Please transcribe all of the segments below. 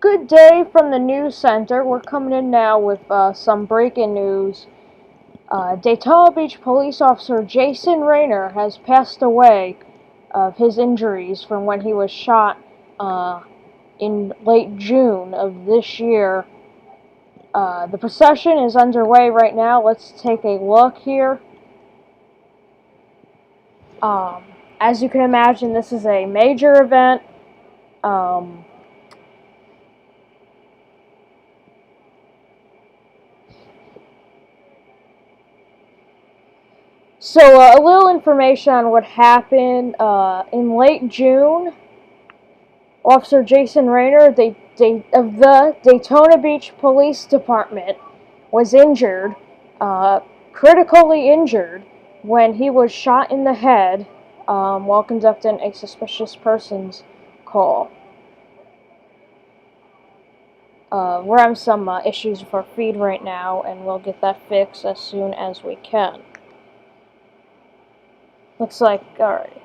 Good day from the news center. We're coming in now with some breaking news. Daytona Beach police officer Jason Raynor has passed away of his injuries from when he was shot in late June of this year. The procession is underway right now. Let's take a look here. As you can imagine, this is a major event. So, a little information on what happened. In late June, Officer Jason Raynor of the Daytona Beach Police Department was injured, critically injured, when he was shot in the head while conducting a suspicious persons call. We're having some issues with our feed right now, and we'll get that fixed as soon as we can. Looks like, alright.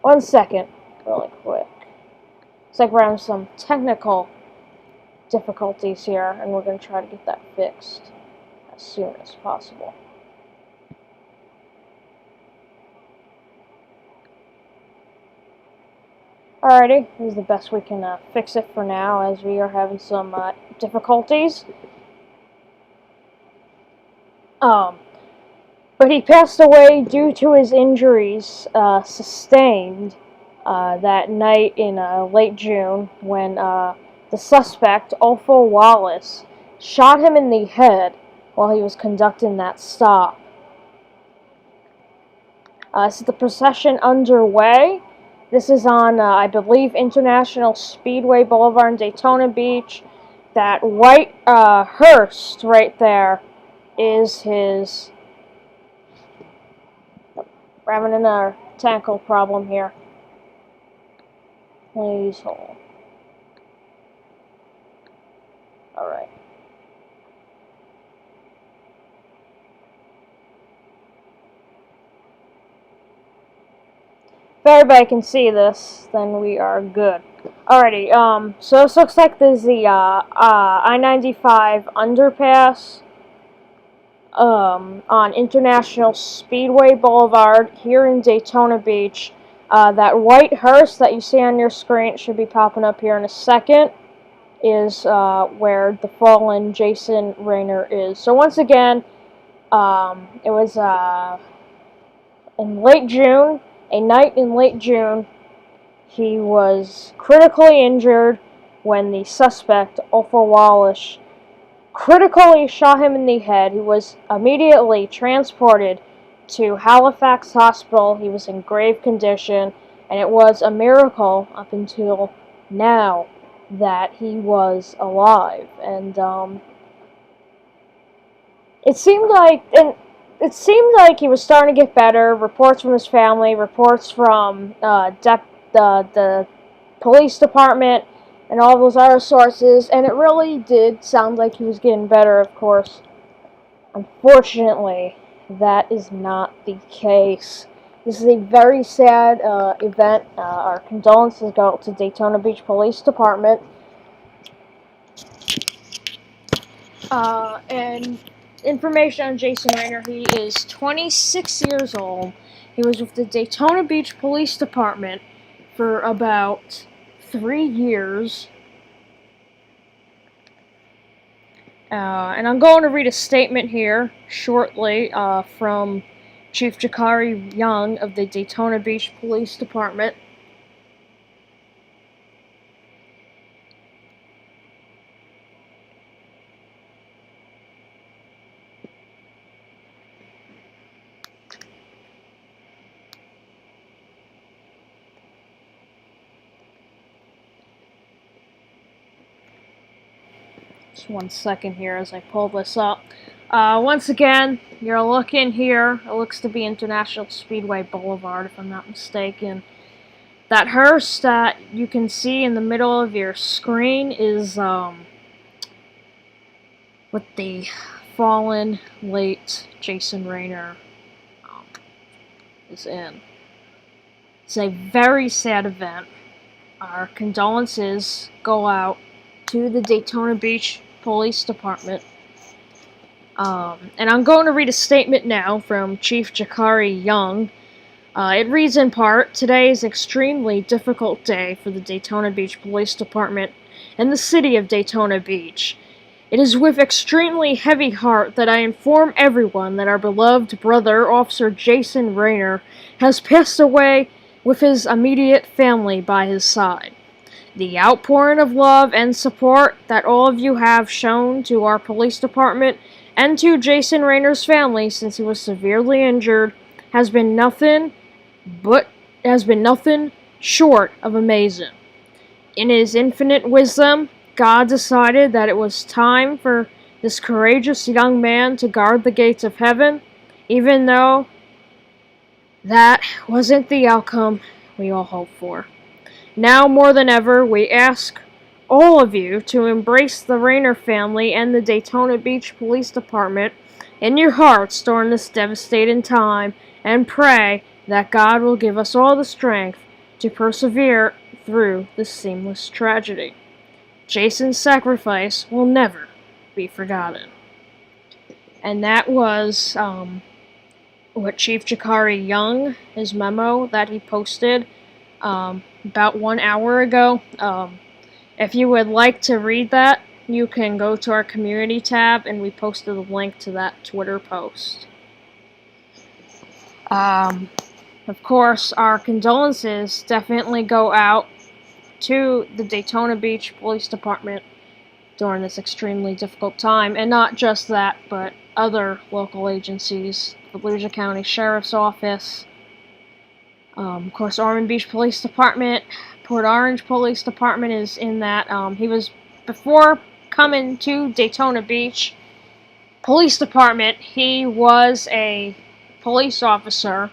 1 second, really quick. Looks like we're having some technical difficulties here, and we're going to try to get that fixed as soon as possible. Alrighty, this is the best we can fix it for now, as we are having some difficulties. But he passed away due to his injuries sustained that night in late June when the suspect, Opal Wallace, shot him in the head while he was conducting that stop. So the procession underway. This is on, I believe, International Speedway Boulevard in Daytona Beach. That white hearse right there is his... We're having another technical problem here. Please hold. Alright. If everybody can see this, then we are good. Alrighty, so this looks like there's the I-95 underpass on International Speedway Boulevard here in Daytona Beach. That white hearse that you see on your screen, should be popping up here in a second, is where the fallen Jason Raynor is. So once again, it was in late June, a night in late June. He was critically injured when the suspect, Opal Wallace, critically shot him in the head. He was immediately transported to Halifax Hospital. He was in grave condition, and it was a miracle up until now that he was alive. And it seemed like he was starting to get better. Reports from his family, reports from the police department, and all those other sources, and it really did sound like he was getting better, of course. Unfortunately, that is not the case. This is a very sad event. Our condolences go out to Daytona Beach Police Department. And information on Jason Raynor: he is 26 years old. He was with the Daytona Beach Police Department for about 3 years. And I'm going to read a statement here shortly from Chief Jakari Young of the Daytona Beach Police Department. Just 1 second here as I pull this up. Once again, you're looking here. It looks to be International Speedway Boulevard, if I'm not mistaken. That hearse that you can see in the middle of your screen is what the fallen late Jason Raynor is in. It's a very sad event. Our condolences go out to the Daytona Beach Police Department. And I'm going to read a statement now from Chief Jakari Young. It reads in part, "Today is an extremely difficult day for the Daytona Beach Police Department and the city of Daytona Beach. It is with extremely heavy heart that I inform everyone that our beloved brother, Officer Jason Raynor, has passed away with his immediate family by his side. The outpouring of love and support that all of you have shown to our police department and to Jason Raynor's family since he was severely injured has been nothing short of amazing. In his infinite wisdom, God decided that it was time for this courageous young man to guard the gates of heaven, even though that wasn't the outcome we all hoped for. Now more than ever, we ask all of you to embrace the Raynor family and the Daytona Beach Police Department in your hearts during this devastating time, and pray that God will give us all the strength to persevere through this seamless tragedy. Jason's sacrifice will never be forgotten." And that was what Chief Jakari Young, his memo that he posted about 1 hour ago. If you would like to read that, you can go to our community tab, and we posted a link to that Twitter post. Of course, our condolences definitely go out to the Daytona Beach Police Department during this extremely difficult time, and not just that, but other local agencies, the Volusia County Sheriff's Office, of course, Ormond Beach Police Department, Port Orange Police Department is in that. He was, before coming to Daytona Beach Police Department, he was a police officer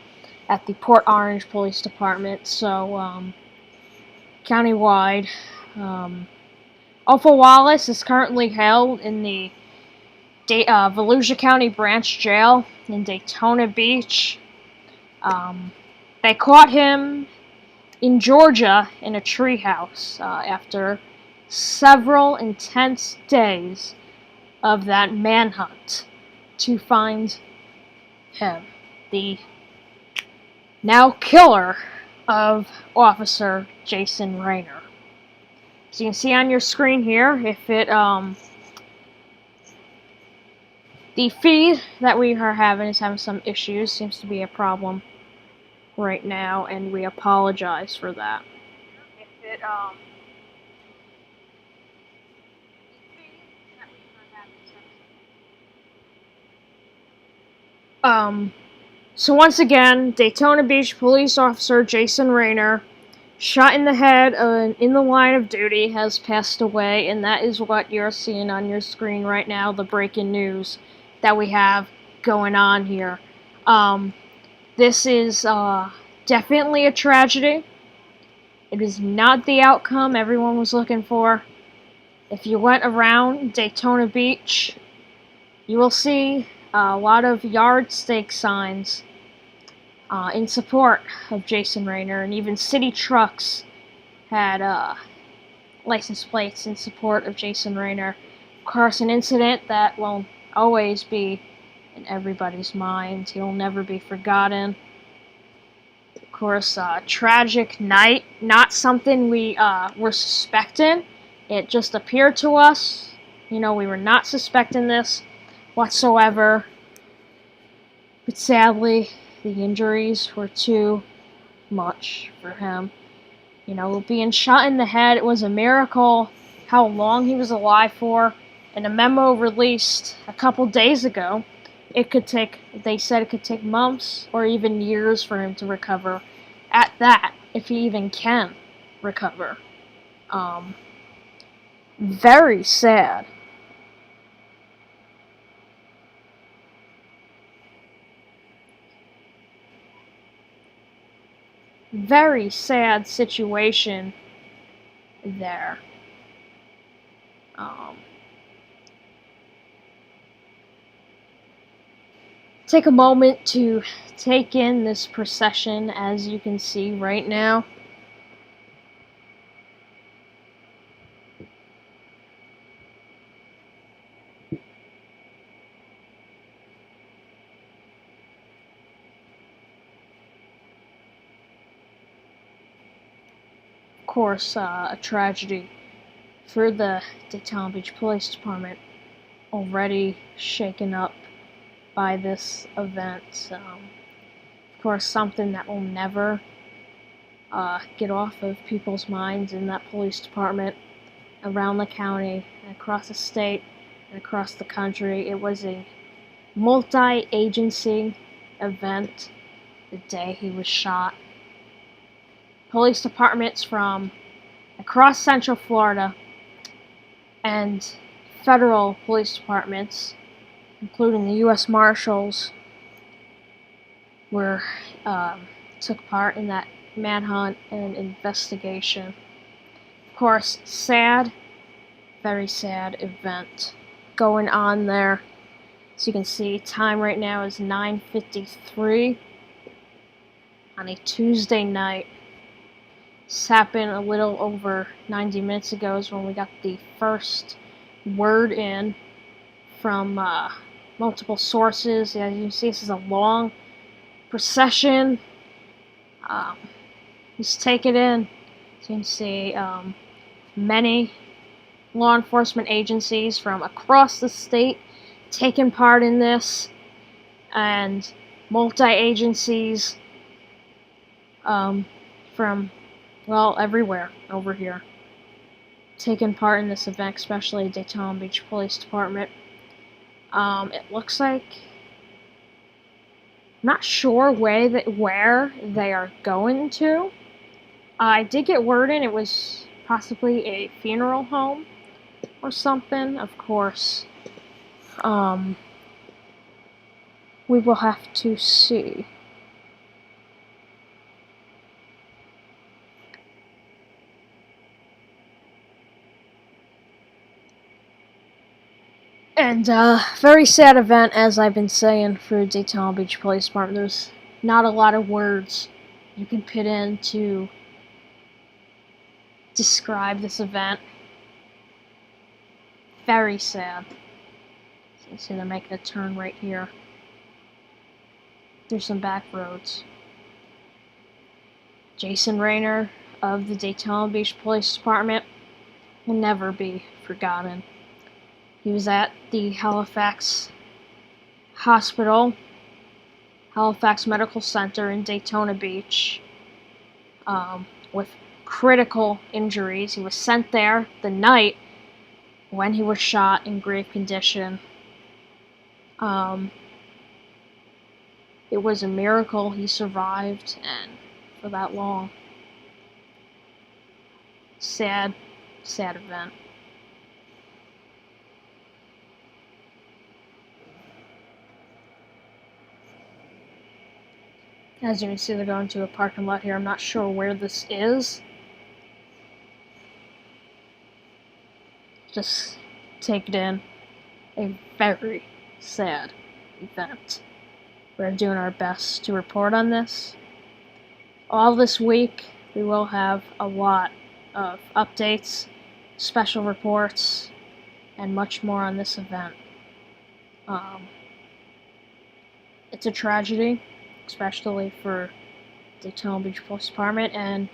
at the Port Orange Police Department, so countywide. Alpha Wallace is currently held in the Volusia County Branch Jail in Daytona Beach. They caught him in Georgia in a treehouse after several intense days of that manhunt to find him, the now killer of Officer Jason Raynor. So you can see on your screen here, if it the feed that we are having is having some issues, seems to be a problem right now, and we apologize for that. If it so once again, Daytona Beach Police Officer Jason Raynor, shot in the head in the line of duty, has passed away, and that is what you're seeing on your screen right now, the breaking news that we have going on here. This is definitely a tragedy. It is not the outcome everyone was looking for. If you went around Daytona Beach, you will see a lot of yard stake signs in support of Jason Raynor, and even city trucks had license plates in support of Jason Raynor. Of course, an incident that will always be in everybody's mind. He'll never be forgotten. Of course, tragic night, not something we were suspecting. It just appeared to us. You know, we were not suspecting this whatsoever. But sadly, the injuries were too much for him. You know, being shot in the head, it was a miracle how long he was alive for. In a memo released a couple days ago, they said it could take months or even years for him to recover. At that, if he even can recover. Very sad. Very sad situation there. Take a moment to take in this procession, as you can see right now. course, a tragedy for the Daytona Beach Police Department, already shaken up by this event. Of course, something that will never get off of people's minds in that police department, around the county, and across the state, and across the country. It was a multi-agency event the day he was shot. Police departments from across Central Florida and federal police departments, including the U.S. Marshals, took part in that manhunt and investigation. Of course, sad, very sad event going on there. As you can see, time right now is 9:53 on a Tuesday night. This happened a little over 90 minutes ago is when we got the first word in from multiple sources. As you can see, this is a long procession. Just take it in. As you can see, many law enforcement agencies from across the state taking part in this, and multi-agencies from, well, everywhere over here taking part in this event, especially Daytona Beach Police Department. It looks like, I'm not sure where they are going to. I did get word in it was possibly a funeral home or something. Of course, we will have to see. And very sad event, as I've been saying, for Daytona Beach Police Department. There's not a lot of words you can put in to describe this event. Very sad. So you see they're making a turn right here. There's some back roads. Jason Raynor of the Daytona Beach Police Department will never be forgotten. He was at the Halifax Hospital, Halifax Medical Center in Daytona Beach, with critical injuries. He was sent there the night when he was shot in grave condition. It was a miracle he survived, and for that long. Sad, sad event. As you can see, they're going to a parking lot here. I'm not sure where this is. Just take it in. A very sad event. We're doing our best to report on this. All this week, we will have a lot of updates, special reports, and much more on this event. It's a tragedy, especially for Daytona Beach Police Department, and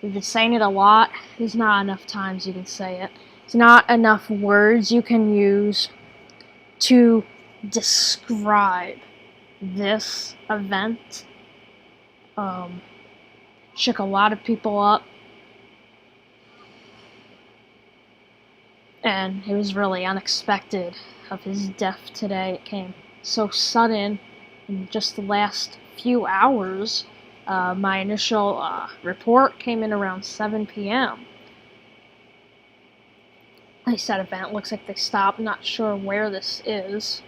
we've been saying it a lot. There's not enough times you can say it. There's not enough words you can use to describe this event. Shook a lot of people up, and it was really unexpected of his death today. It came so sudden in just the last few hours. My initial report came in around 7 p.m. They said event. Looks like they stopped. Not sure where this is.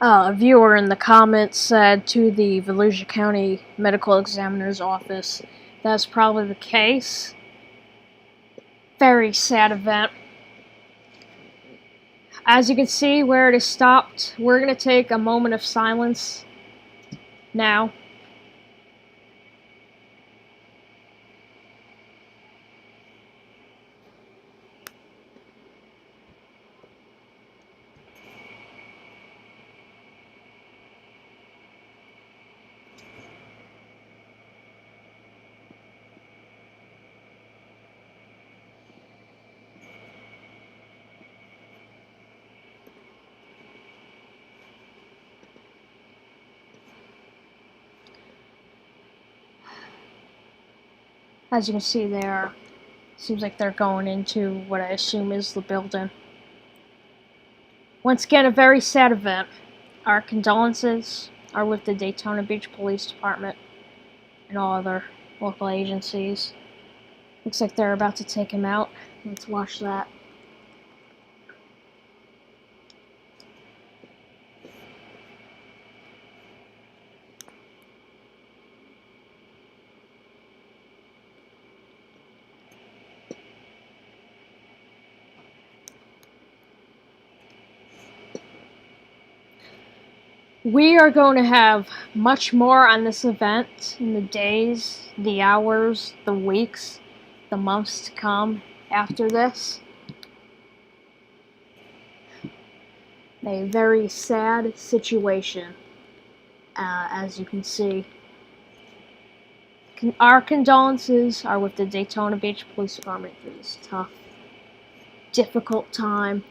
A viewer in the comments said to the Volusia County Medical Examiner's Office that's probably the case. Very sad event. As you can see where it is stopped, we're going to take a moment of silence now. As you can see there, seems like they're going into what I assume is the building. Once again, a very sad event. Our condolences are with the Daytona Beach Police Department and all other local agencies. Looks like they're about to take him out. Let's watch that. We are going to have much more on this event in the days, the hours, the weeks, the months to come after this. A very sad situation, as you can see. Our condolences are with the Daytona Beach Police Department for this tough, difficult time.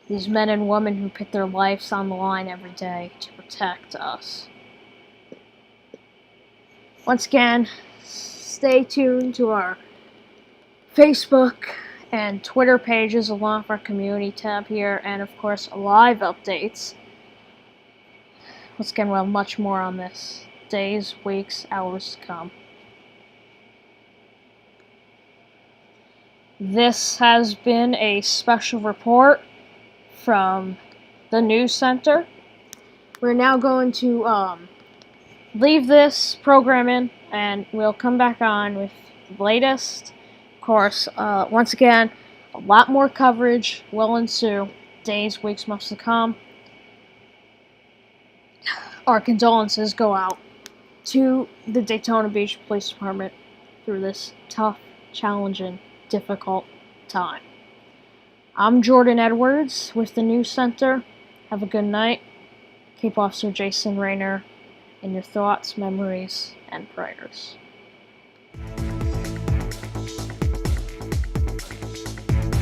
These men and women who put their lives on the line every day to protect us. Once again, stay tuned to our Facebook and Twitter pages along with our community tab here, and of course live updates. Once again, we'll have much more on this. Days, weeks, hours to come. This has been a special report from the news center. We're now going to leave this program in, and we'll come back on with the latest. Of course, once again, a lot more coverage will ensue. Days, weeks, months to come. Our condolences go out to the Daytona Beach Police Department through this tough, challenging, difficult time. I'm Jordan Edwards with the News Center. Have a good night. Keep Officer Jason Raynor in your thoughts, memories, and prayers.